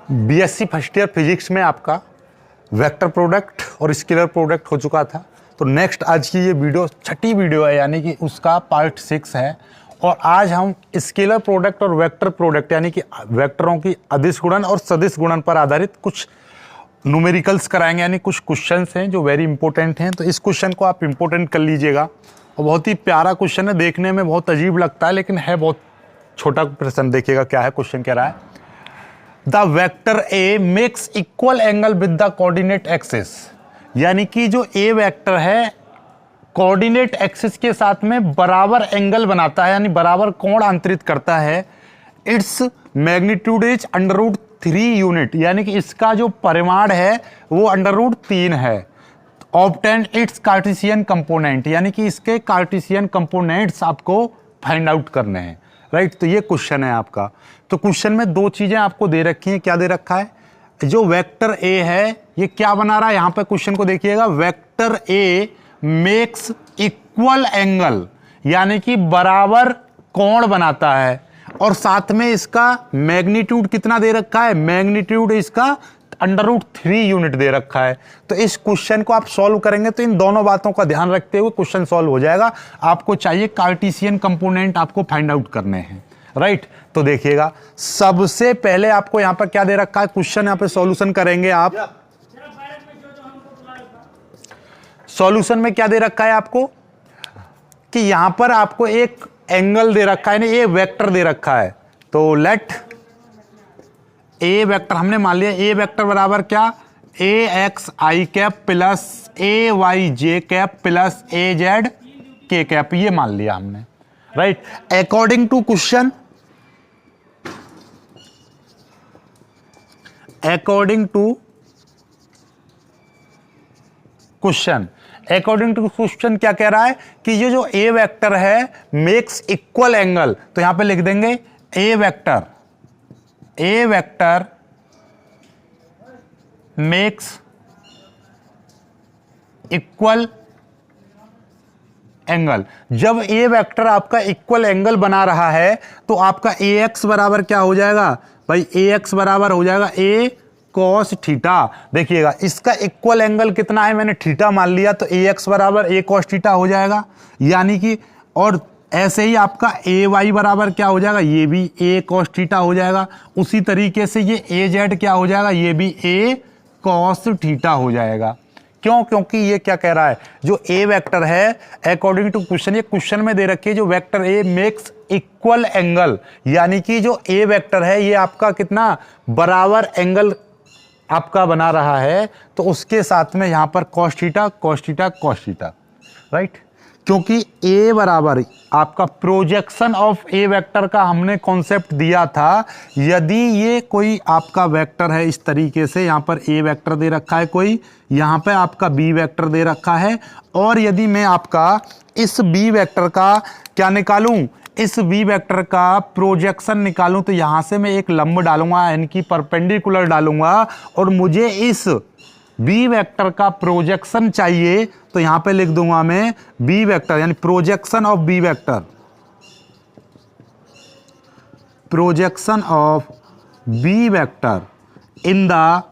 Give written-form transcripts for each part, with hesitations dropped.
BSc first year physics में आपका vector product और स्केलर प्रोडक्ट हो चुका था। तो नेक्स्ट आज की ये वीडियो छठी वीडियो है, यानी कि उसका पार्ट 6 है। और आज हम स्केलर प्रोडक्ट और वेक्टर प्रोडक्ट यानी कि वेक्टरों की अदिश गुणन और सदिश गुणन पर आधारित कुछ न्यूमेरिकल्स कराएंगे, यानी कुछ क्वेश्चंस हैं जो वेरी इंपॉर्टेंट हैं। तो इस क्वेश्चन को आप इंपॉर्टेंट कर लीजिएगा। और बहुत ही प्यारा क्वेश्चन है, देखने में बहुत अजीब लगता है लेकिन है बहुत छोटा प्रश्न। देखिएगा क्या है, क्वेश्चन कह रहा है the vector A makes equal angle with the coordinate axis, यानी कि जो ए वेक्टर है कोऑर्डिनेट एक्सिस के साथ में बराबर एंगल बनाता है, यानी बराबर कोण अंतरित करता है। इट्स मैग्नीट्यूड इज √3 यूनिट, यानी कि इसका जो परिमाण है वो √3 है। ऑब्टेन इट्स कार्टेशियन कंपोनेंट, यानी कि इसके कार्टेशियन कंपोनेंट्स आपको फाइंड आउट करने हैं। राइट, तो ये क्वेश्चन है आपका। तो क्वेश्चन में दो चीजें आपको दे रखी हैं। क्या दे रखा है? जो वेक्टर ए है ये क्या बना रहा है, यहां पे क्वेश्चन को देखिएगा। Vector A makes equal angle, यानी कि बराबर कोण बनाता है, और साथ में इसका मैग्नीट्यूड कितना दे रखा है? मैग्नीट्यूड इसका √3 यूनिट दे रखा है। तो इस क्वेश्चन को आप सॉल्व करेंगे तो इन दोनों बातों का ध्यान रखते हुए क्वेश्चन सॉल्व हो जाएगा। आपको चाहिए कार्टेशियन कंपोनेंट आपको फाइंड आउट करने हैं। राइट, तो देखिएगा सबसे पहले आपको यहां पर क्या दे रखा है, क्वेश्चन यहां पे सॉल्यूशन करेंगे आप। सॉल्यूशन में क्या दे रखा है आपको कि यहां पर आपको एक एंगल दे रखा है, ये वेक्टर दे रखा है। तो लेट ए वेक्टर हमने मान लिया, ए वेक्टर बराबर क्या? AXI cap plus AYJ cap plus AZK cap, ये मान लिया हमने। Right, according to question, according to question क्या कह रहा है कि ये जो ए वेक्टर है मेक्स इक्वल एंगल, तो यहां पे लिख देंगे A vector makes equal angle. जब ए वेक्टर आपका इक्वल एंगल बना रहा है तो आपका AX बराबर क्या हो जाएगा भाई? AX बराबर हो जाएगा A cos थीटा। देखिएगा इसका इक्वल एंगल कितना है, मैंने थीटा मान लिया, तो AX बराबर A cos थीटा हो जाएगा। यानी कि और ऐसे ही आपका AY बराबर क्या हो जाएगा? ये भी A cos थीटा हो जाएगा। उसी तरीके से ये AZ क्या हो जाएगा? ये भी A cos थीटा हो जाएगा। क्यों? क्योंकि ये क्या कह रहा है, जो ए वेक्टर है अकॉर्डिंग टू क्वेश्चन, ये क्वेश्चन में दे रखी है जो vector A makes equal angle, यानी कि जो ए वेक्टर है ये आपका कितना बराबर एंगल आपका बना रहा है, तो उसके साथ में यहां पर cos theta cos theta cos theta. Right, क्योंकि ए बराबर आपका प्रोजेक्शन ऑफ ए वेक्टर का हमने कॉन्सेप्ट दिया था। यदि ये कोई आपका वेक्टर है इस तरीके से, यहां पर ए वेक्टर दे रखा है कोई, यहां पे आपका बी वेक्टर दे रखा है, और यदि मैं आपका इस बी वेक्टर का क्या निकालूं, इस बी वेक्टर का प्रोजेक्शन निकालूं, तो यहां से मैं एक लंब डालूंगा, यानी कि परपेंडिकुलर डालूंगा, और मुझे इस बी वेक्टर का प्रोजेक्शन चाहिए, तो यहां पे लिख दूंगा मैं बी वेक्टर, यानी projection of B vector, projection of B vector in the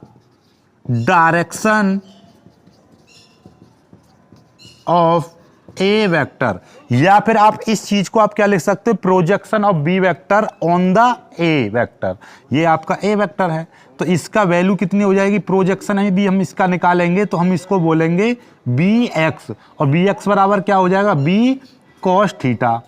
direction of A vector. या फिर आप इस चीज को आप क्या लिख सकते हो, projection of B vector on the A vector. ये आपका ए वेक्टर है, तो इसका वैल्यू कितनी हो जाएगी? प्रोजेक्शन यदि हम इसका निकालेंगे तो हम इसको बोलेंगे BX, और BX बराबर क्या हो जाएगा? B cos theta.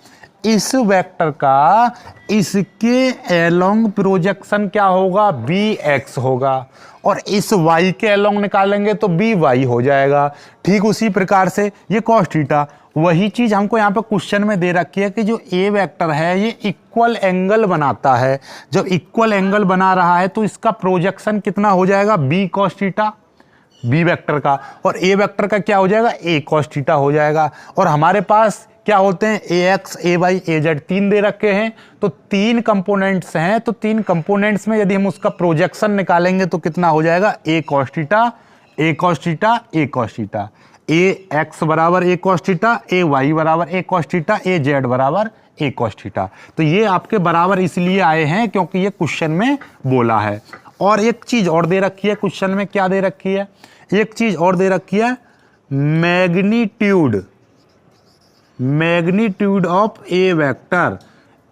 इस वेक्टर का इसके एलोंग प्रोजेक्शन क्या होगा? BX होगा, और इस y के एलोंग निकालेंगे तो BY हो जाएगा। ठीक उसी प्रकार से ये cos थीटा, वही चीज हमको यहाँ पे क्वेश्चन में दे रखी है कि जो ए वेक्टर है ये इक्वल एंगल बनाता है। जब इक्वल एंगल बना रहा है तो इसका प्रोजेक्शन कितना हो जाएगा? B cos theta B vector का, और ए वेक्टर का क्या हो जाएगा? A cos थीटा हो जाएगा। और हमारे पास क्या होते हैं? AX AY AZ तीन दे रखे हैं, तो तीन कंपोनेंट्स हैं, तो तीन कंपोनेंट्स में यदि हम उसका प्रोजेक्शन निकालेंगे तो कितना हो जाएगा? A cos theta A cos theta A cos theta. AX बराबर A cos थीटा, AY बराबर A cos थीटा, AZ बराबर A cos थीटा। तो ये आपके बराबर इसलिए आए हैं क्योंकि ये क्वेश्चन में बोला है। और एक चीज और दे रखी है क्वेश्चन में, क्या दे रखी है, एक चीज और दे रखी है, magnitude of A vector.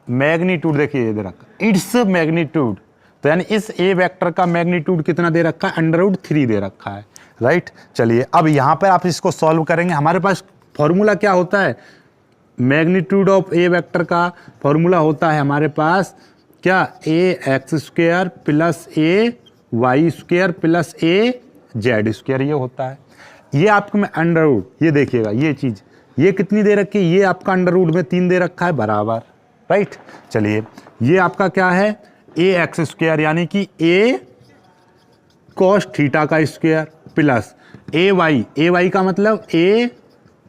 Magnitude देखिए ये दे रखा, इट्स मैग्नीट्यूड, तो यानी इस ए वेक्टर का मैग्नीट्यूड कितना दे रखा है, √3 दे रखा है, राइट। चलिए अब यहां पर आप इसको सॉल्व करेंगे। हमारे पास फॉर्मूला क्या होता है, मैग्नीट्यूड ऑफ ए वेक्टर का फॉर्मूला होता है हमारे पास क्या, ax² plus ay² plus az², ये होता है। ये आपको मैं अंडर, ये देखिएगा ये चीज, ये कितनी दे रखी है, ये आपका अंडर में 3 दे रखा है बराबर, राइट। चलिए ये आपका क्या है, ax² यानी कि a cos थीटा का स्क्वायर प्लस ay का मतलब a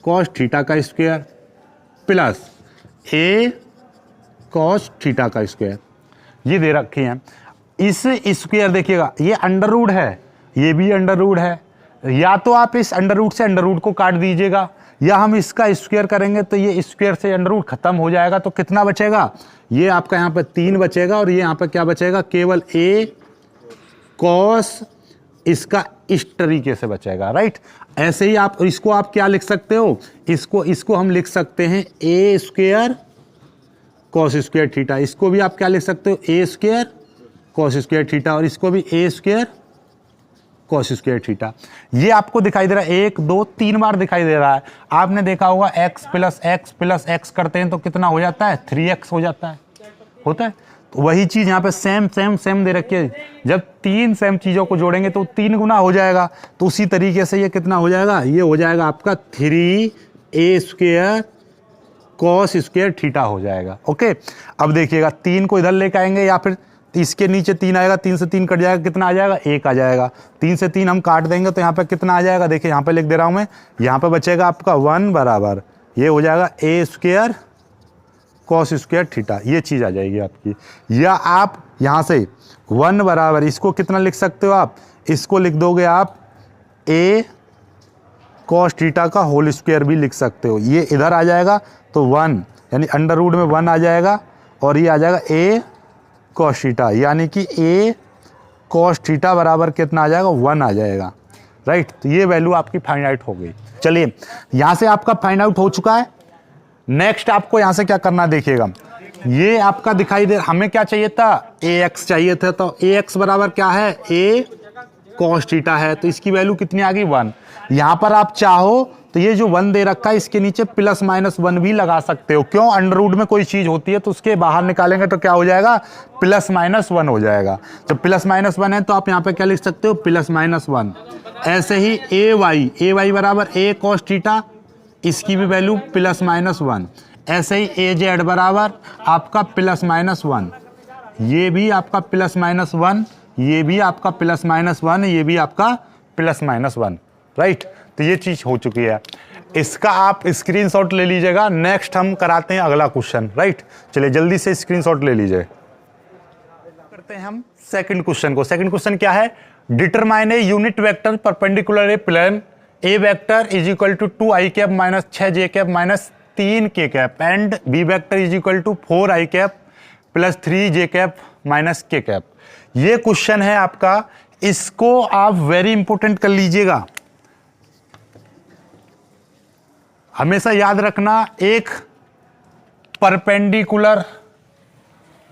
cos थीटा का square plus a cos theta का स्क्वायर, ये दे रखे हैं। इस स्क्वायर देखिएगा ये अंडर है, ये भी अंडर है, या तो आप इस अंडर से अंडर को काट दीजिएगा, या हम इसका स्क्वायर करेंगे तो ये स्क्वायर से अंडर खत्म हो जाएगा, तो कितना बचेगा, ये आपका यहाँ पे 3 बचेगा, और ये यहाँ पे क्या बचेगा, केवल a cos इसका इस तरीके से बचेगा, राइट। ऐसे ही आप इसको आप क्या लिख सकते हो, इसको हम लिख सकते हैं a² cos² थीटा, इसको भी आप क्या लिख सकते हो, a² cos² थीटा, और इसको भी a² cos² थीटा। ये आपको दिखाई दे रहा है 1 2 3 बार दिखाई दे रहा है। आपने देखा होगा x प्लस x करते हैं तो कितना हो जाता है, 3x हो जाता है, होता है। तो वही चीज यहाँ पे सेम दे रखी है, जब 3 सेम चीजों को जोड़ेंगे तो 3 गुना हो जाएगा, तो उसी तरीके से ये कितना हो जाएगा, ये हो जाएगा आपका 3a² cos² थीटा हो जाएगा, ओके। अब देखिएगा 3 को इधर लेकर आएंगे, या फिर इसके नीचे 3 आएगा, 3 से 3 कट जाएगा, कितना आ जाएगा, 1 आ जाएगा। 3 से 3 हम काट देंगे तो यहाँ पे कितना आ जाएगा, देखिए यहाँ पे लिख दे रहा हूँ मैं, यहाँ पे बचेगा आपका 1 बराबर, ये हो जाएगा a² cos² थीटा, ये चीज़ आ जाएगी आपकी। या आप यहाँ से 1 बराबर, इसको कितना लिख सकते हो आप, इसको लिख दोगे आप a cos थीटा का होल स्क्वायर भी लिख सकते हो, ये इधर आ जाएगा तो 1 यानी अंडर रूट में 1 आ जाएगा, और ये आ जाएगा a cos थीटा, यानी कि a cos थीटा बराबर कितना आ जाएगा, 1 आ जाएगा, राइट। तो ये वैल्यू आपकी फाइंड आउट हो गई। चलिए यहाँ से आपका फाइंड आउट हो चुका है। नेक्स्ट आपको यहाँ से क्या करना है, देखिएगा ये आपका दिखाई दे, हमें क्या चाहिए था, ax चाहिए था, तो ax बराबर क्या है, a cos थीटा है, तो इसकी वैल्यू कितनी आ गई, 1। यहाँ पर आप चाहो तो ये जो 1 दे रखा है इसके नीचे +-1 भी लगा सकते हो, क्यों, अंडर रूट में कोई चीज होती है तो उसके बाहर निकालेंगे तो क्या हो जाएगा, +-1 हो जाएगा। जब +-1 है तो आप यहाँ पे क्या लिख सकते हो, +-1। ऐसे ही ay बराबर a cos थीटा, इसकी भी वैल्यू +-1। ऐसे ही az बराबर आपका +-1, ये भी आपका +-1, ये भी आपका +-1, ये भी आपका +-1, राइट। तो ये चीज हो चुकी है, इसका आप स्क्रीनशॉट ले लीजिएगा। नेक्स्ट हम कराते हैं अगला क्वेश्चन, राइट। चलिए जल्दी से स्क्रीनशॉट ले लीजिए। करते हैं हम सेकंड क्वेश्चन को। सेकंड क्वेश्चन क्या है, determine a unit vector perpendicular a plane A vector is equal to 2i minus 6j minus 3k and B vector is equal to 4i plus 3j minus k। ये question है आपका, इसको आप very important कर लीजिएगा। हमेशा याद रखना, एक परपेंडिकुलर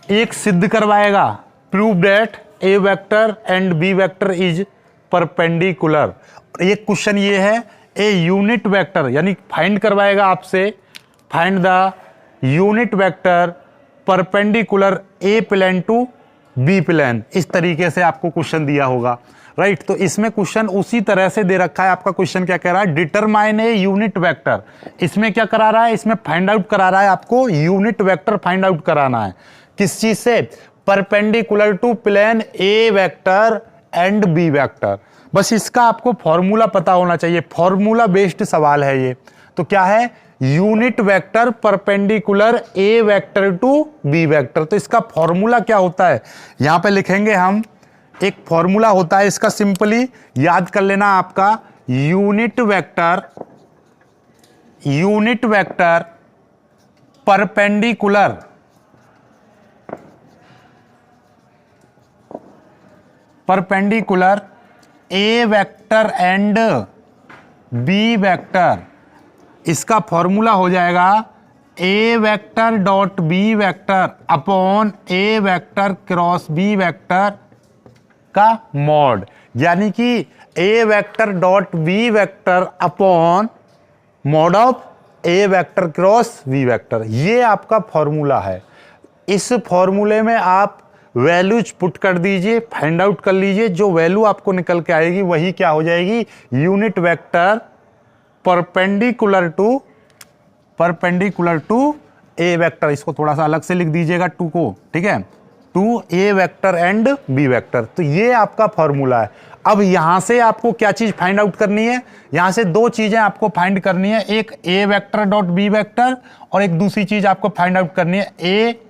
एक सिद्ध करवाएगा, prove that A vector and B vector is perpendicular. एक क्वेश्चन ये है, ए यूनिट वेक्टर यानी फाइंड करवाएगा आपसे, find the unit vector perpendicular a plane to B plane. इस तरीके से आपको क्वेश्चन दिया होगा, राइट। तो इसमें क्वेश्चन उसी तरह से दे रखा है। आपका क्वेश्चन क्या कह रहा है, डिटरमाइन ए यूनिट वेक्टर। इसमें क्या करा रहा है, इसमें फाइंड आउट करा रहा है, आपको यूनिट वेक्टर फाइंड आउट कराना है। किस चीज से, perpendicular to plane A vector and B vector. बस इसका आपको फॉर्मूला पता होना चाहिए, फॉर्मूला बेस्ड सवाल है ये। तो क्या है, unit vector perpendicular A vector to B vector. तो इसका फॉर्मूला क्या होता है, यहां पे लिखेंगे हम, एक फॉर्मूला होता है इसका, सिंपली याद कर लेना आपका, unit vector perpendicular perpendicular A vector and B vector, इसका फॉर्मूला हो जाएगा A vector dot B vector upon A vector cross B vector का मॉड, यानी कि A vector dot B vector upon mod of A vector cross B vector. ये आपका formula है। इस फॉर्मूले में आप वैल्यूज पुट कर दीजिए, फाइंड आउट कर लीजिए, जो वैल्यू आपको निकल के आएगी वही क्या हो जाएगी, unit vector perpendicular to A vector. इसको थोड़ा सा अलग से लिख दीजिएगा टू को, ठीक है, to A vector and B vector. तो ये आपका फॉर्मूला है। अब यहां से आपको क्या चीज फाइंड आउट करनी है, यहां से दो चीजें आपको फाइंड करनी है, एक A vector dot B vector और एक दूसरी चीज आपको फाइंड आउट करनी है A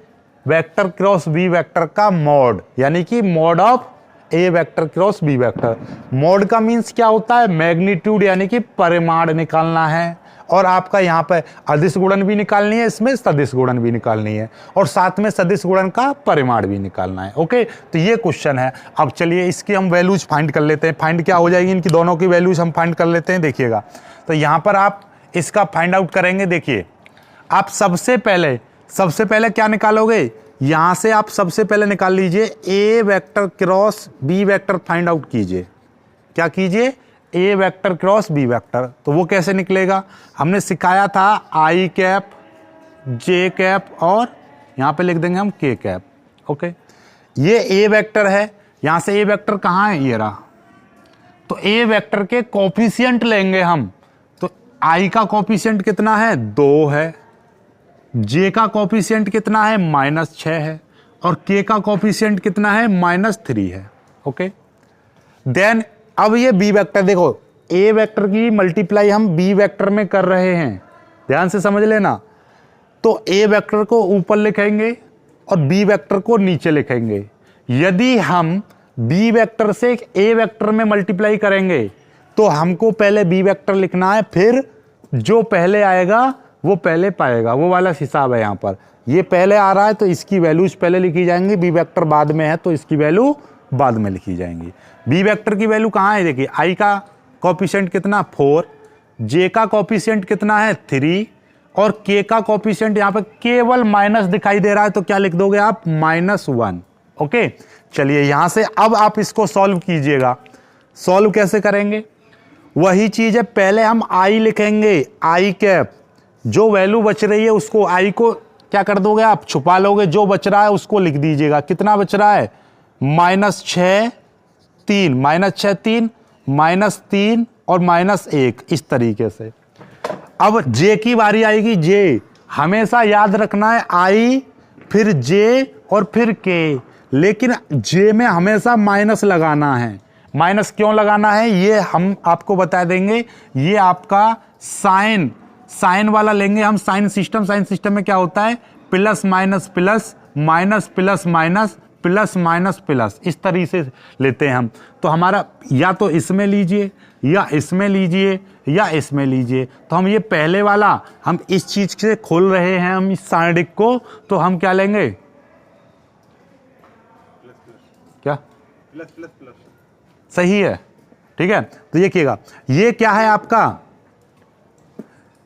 vector cross B vector का मॉड, यानी कि mod of A vector cross B vector. Mod का मीन्स क्या होता है, मैग्नीट्यूड, यानी कि परिमाण निकालना है। और आपका यहाँ पे अदिश गुणन भी निकालनी है, इसमें सदिश गुणन भी निकालनी है, और साथ में सदिश गुणन का परिमाण भी निकालना है। ओके, तो ये क्वेश्चन है। अब चलिए इसकी हम वैल्यूज फाइंड कर लेते हैं। फाइंड क्या हो जाएगी, इनकी दोनों की वैल्यूज हम फाइंड कर लेते हैं। देखिएगा, तो यहाँ पर आप इसका फाइंड आउट करेंगे। देखिए, आप सबसे पहले क्या निकालोगे, यहां से आप सबसे पहले निकाल लीजिए A vector cross B vector find out कीजिए। क्या कीजिए, A vector cross B vector. तो वो कैसे निकलेगा, हमने सिखाया था आई कैप, जे कैप और यहां पे लिख देंगे हम के कैप। ओके, ये ए वेक्टर है, यहां से ए वेक्टर कहां है, ये रहा। तो ए वेक्टर के कोफिशिएंट लेंगे हम। तो आई का कोफिशिएंट कितना है, 2 है, जे का कोफिशिएंट कितना है, -6 है, और के का कोफिशिएंट कितना है, -3 है। ओके, देन अब ये बी वेक्टर, देखो ए वेक्टर की मल्टीप्लाई हम बी वेक्टर में कर रहे हैं, ध्यान से समझ लेना। तो ए वेक्टर को ऊपर लिखेंगे और बी वेक्टर को नीचे लिखेंगे। यदि हम बी वेक्टर से ए वेक्टर में मल्टीप्लाई करेंगे तो हमको पहले बी वेक्टर लिखना है, फिर जो पहले आएगा वो पहले पाएगा, वो वाला हिसाब है। यहाँ पर ये पहले आ रहा है तो इसकी वैल्यूज पहले लिखी जाएंगी, बी वेक्टर बाद में है तो इसकी वैल्यू बाद में लिखी जाएंगी। बी वेक्टर की वैल्यू कहाँ है, देखिए आई का कोफिशिएंट कितना 4, जे का कोफिशिएंट कितना है 3 और के का कोफिशिएंट यहाँ पे केवल माइनस दिखाई दे रहा है, तो क्या लिख दोगे आप, -1। ओके, चलिए यहां से अब आप इसको सॉल्व कीजिएगा। सॉल्व कैसे करेंगे, वही चीज है, पहले हम आई लिखेंगे, आई कैप, जो वैल्यू बच रही है उसको आई को क्या कर दोगे आप, छुपा लोगे, जो बच रहा है उसको लिख दीजिएगा। कितना बच रहा है, -6 3, -6 3 और -1, इस तरीके से। अब जे की बारी आएगी। जे हमेशा याद रखना है आई फिर जे और फिर के, लेकिन जे में हमेशा माइनस लगाना है। माइनस क्यों लगाना है ये हम आपको बता देंगे। ये आपका साइन वाला लेंगे हम, साइन सिस्टम में क्या होता है, plus minus plus, minus plus minus, plus minus plus, इस तरीके से लेते हैं हम। तो हमारा या तो इसमें लीजिए या इसमें लीजिए या इसमें लीजिए। तो हम ये पहले वाला, हम इस चीज से खोल रहे हैं हम इस साइडिक को, तो हम क्या लेंगे, क्या प्लस सही है, ठीक है। तो देखिएगा ये क्या है आपका,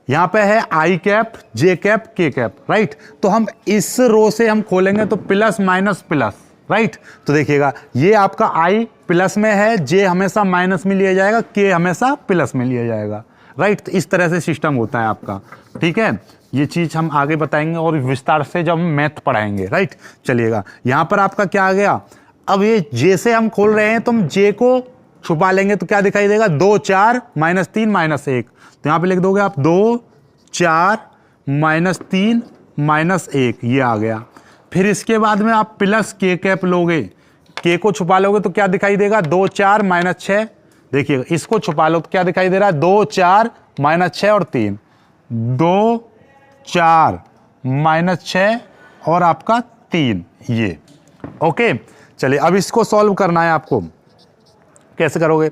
यहां पे है आई कैप, जे कैप, के कैप, राइट। तो हम इस रो से हम खोलेंगे तो प्लस माइनस प्लस, राइट। तो देखिएगा ये आपका आई प्लस में है, जे हमेशा माइनस में लिया जाएगा, के हमेशा प्लस में लिया जाएगा, राइट। तो इस तरह से सिस्टम होता है आपका, ठीक है। ये चीज हम आगे बताएंगे और विस्तार से जब हम मैथ पढ़ाएंगे, राइट। चलिएगा यहां पर आपका क्या आ गया, अब ये जे से हम खोल रहे हैं तो हम जे को छुपा लेंगे तो क्या दिखाई देगा, 2 4 -3 -1। तो यहां पे लिख दोगे आप 2 4 -3 -1, ये आ गया। फिर इसके बाद में आप प्लस के कैप लोगे, के को छुपा लोगे तो क्या दिखाई देगा, 2 4 -6। देखिए इसको छुपा लो तो क्या दिखाई दे रहा है, 2 4 -6 और 3, 2 4 -6 और आपका 3, ये। ओके, चलिए अब इसको सॉल्व करना है आपको। कैसे करोगे,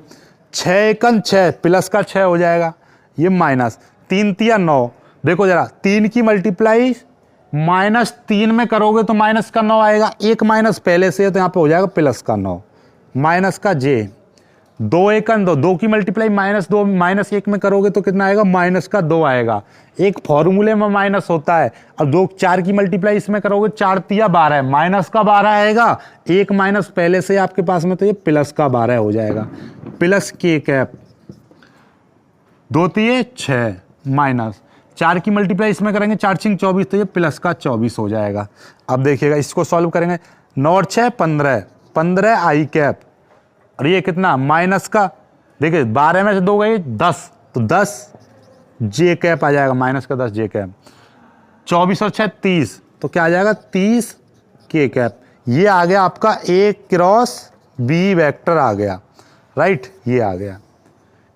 6 1 6 प्लस का 6 हो जाएगा, ये माइनस 3 3 9। देखो जरा 3 की मल्टीप्लाई -3 में करोगे तो माइनस का 9 आएगा, एक माइनस पहले से है तो यहाँ पे हो जाएगा प्लस का 9। माइनस का जे, 2 1 2, 2 की मल्टीप्लाई -2 -1 में करोगे तो कितना आएगा, -2 आएगा। एक फॉर्मूले में माइनस होता है। अब 2 4 की मल्टीप्लाई इसमें करोगे, 4 तिया 12, -12 आएगा। एक माइनस पहले से आपके पास में, तो ये +12 हो जाएगा, प्लस के कैप, 2 तिये 6 माइनस 4 की मल्टीप्लाई इसमें करेंगे, 4 6 24, तो ये +24 हो जाएगा। अब देखिएगा इसको सॉल्व करेंगे, 9 और 6 15, 15 आई कैप, और ये कितना माइनस का, देखिए 12 में से 2 गई 10, तो 10 जे कैप आ जाएगा, -10 जे कैप। 24 और 6 30, तो क्या आ जाएगा 30 के कैप। ये आ गया आपका A क्रॉस B वेक्टर आ गया, राइट, ये आ गया।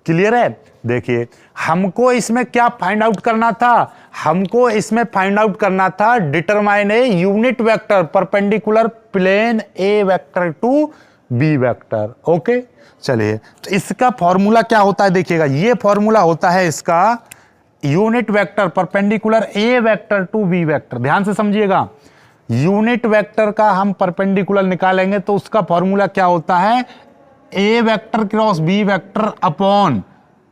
क्लियर है। देखिए हमको इसमें क्या फाइंड आउट करना था, हमको इसमें फाइंड आउट करना था determine a unit vector perpendicular plane A vector to B vector. Okay, चलिए तो इसका फॉर्मूला क्या होता है, देखिएगा ये फॉर्मूला होता है इसका unit vector perpendicular A vector to B vector. ध्यान से समझिएगा, यूनिट वेक्टर का हम परपेंडिकुलर निकालेंगे तो उसका फॉर्मूला क्या होता है, A vector cross B vector upon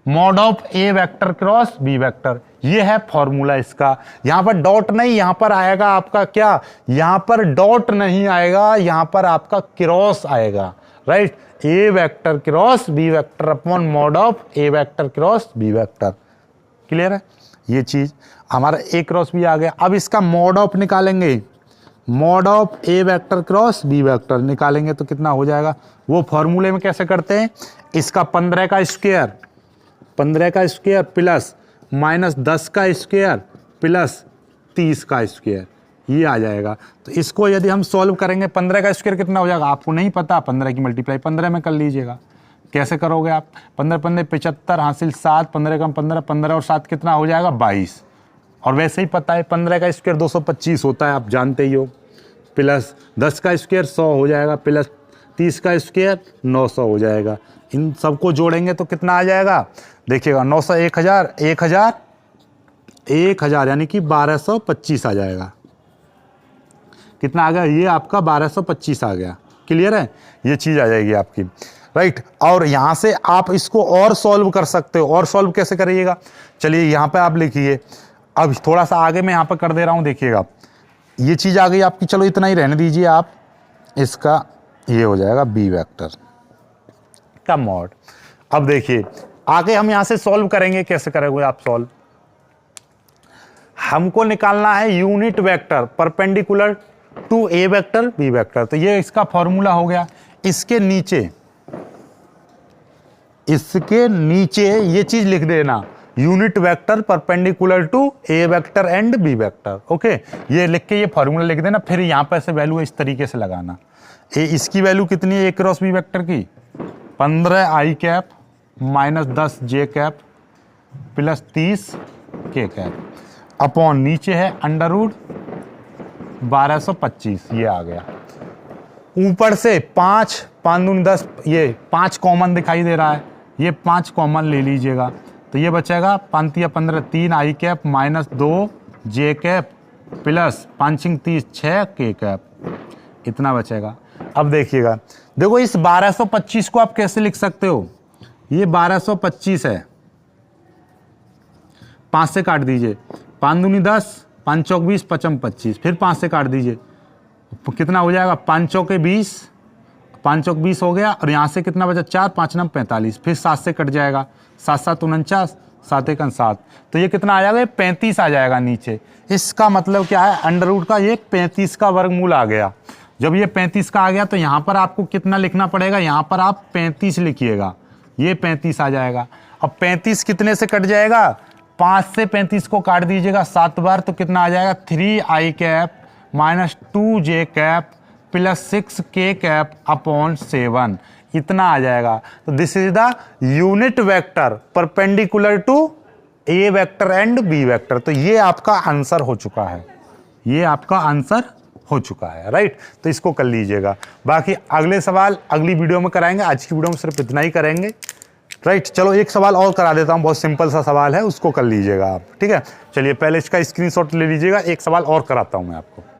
mod of A vector cross B vector. ये है फॉर्मूला इसका। यहां पर डॉट नहीं, यहां पर आएगा आपका क्या, यहां पर डॉट नहीं आएगा, यहां पर आपका क्रॉस आएगा, right. A vector cross B vector upon mod of A vector cross B vector. Clear है, ये चीज हमारा ए क्रॉस बी आ गया। अब इसका मॉड ऑफ निकालेंगे, mod of A vector cross B vector निकालेंगे तो कितना हो जाएगा, वो फॉर्मूले में कैसे करते हैं, इसका 15 का स्क्वायर, 15 का स्क्वायर प्लस -10 का स्क्वायर प्लस 30 का स्क्वायर, ये आ जाएगा। तो इसको यदि हम सॉल्व करेंगे, 15 का स्क्वायर कितना हो जाएगा आपको नहीं पता, 15 की मल्टीप्लाई 15 में कर लीजिएगा। कैसे करोगे आप, 15 15 75 हासिल 7, 15 कम 15, 15 और 7 कितना हो जाएगा 22। और वैसे ही पता है 15 का स्क्वायर 225 होता है, आप जानते ही हो, प्लस 10 का स्क्वायर 100 हो जाएगा, प्लस 30 का स्क्वायर 900 हो जाएगा। इन सबको जोड़ेंगे तो कितना आ जाएगा, देखिएगा 900 1000 1000 1000 यानी कि 1225 आ जाएगा। कितना आ गया, ये आपका 1225 आ गया। क्लियर है, ये चीज़ आ जाएगी आपकी, राइट। और यहाँ से आप इसको और सॉल्व कर सकते हो। और सॉल्व कैसे करिएगा, चलिए यहाँ पे आप लिखिए, अब थोड़ा सा आगे मैं यहाँ पे कर दे रहा हूँ, देखिएगा ये चीज़ आ गई आपकी। चलो इतना ही रहने दीजिए आप, इसका ये हो जाएगा बी वेक्टर का मॉड। अब देखिए आगे हम यहाँ से सॉल्व करेंगे, कैसे करेंगे आप सॉल्व, हमको निकालना है unit vector perpendicular to A vector B vector. तो ये इसका फॉर्मूला हो गया। इसके नीचे ये चीज लिख देना, unit vector perpendicular to A vector and B vector. Okay, ये लिख के ये फॉर्मूला लिख देना। फिर यहाँ पे से वैल्यू इस तरीके से लगाना, इसकी वैल्यू कितनी है ए क्रॉस बी वेक्टर की, 15 आई कैप -10 जे कैप प्लस 30 के कैप अपॉन नीचे है अंडर रूट 1225, ये आ गया। ऊपर से 5 5 दूनी 10, ये 5 कॉमन दिखाई दे रहा है, ये 5 कॉमन ले लीजिएगा तो ये बचेगा 5 या 15 3 I cap -2 J cap plus 5 30 6 K cap, इतना बचेगा। अब देखिएगा, देखो इस 1225 को आप कैसे लिख सकते हो, ये 1225 है, 5 से काट दीजिए, 5 दूनी 10 5 चौक 20 55 25, फिर 5 से काट दीजिए, कितना हो जाएगा 5 चौके 20, 5 चौक 20 हो गया। और यहाँ से कितना बचा 4 5 9 45, फिर 7 से कट जाएगा, 7 7 49, 7 1 7, तो ये कितना आ जाएगा 35 आ जाएगा नीचे। इसका मतलब क्या है, अंडर रूट का ये 35 का वर्गमूल आ गया। जब ये 35 का आ गया तो यहाँ पर आपको कितना लिखना पड़ेगा, यहाँ पर आप 35 लिखिएगा, ये 35 आ जाएगा। अब 35 कितने से कट जाएगा, 5 से 35 को काट दीजिएगा 7 बार, तो कितना आ जाएगा 3 I cap -2 J cap plus 6 K cap upon 7, इतना आ जाएगा। तो this is the unit vector perpendicular to A vector and B vector. तो ये आपका आंसर हो चुका है, ये आपका आंसर हो चुका है, राइट। तो इसको कर लीजिएगा, बाकी अगले सवाल अगली वीडियो में कराएंगे, आज की वीडियो में सिर्फ इतना ही करेंगे, राइट। चलो एक सवाल और करा देता हूँ, बहुत सिंपल सा सवाल है, उसको कर लीजिएगा आप, ठीक है। चलिए पहले इसका स्क्रीनशॉट ले लीजिएगा, एक सवाल और कराता हूँ मैं आपको।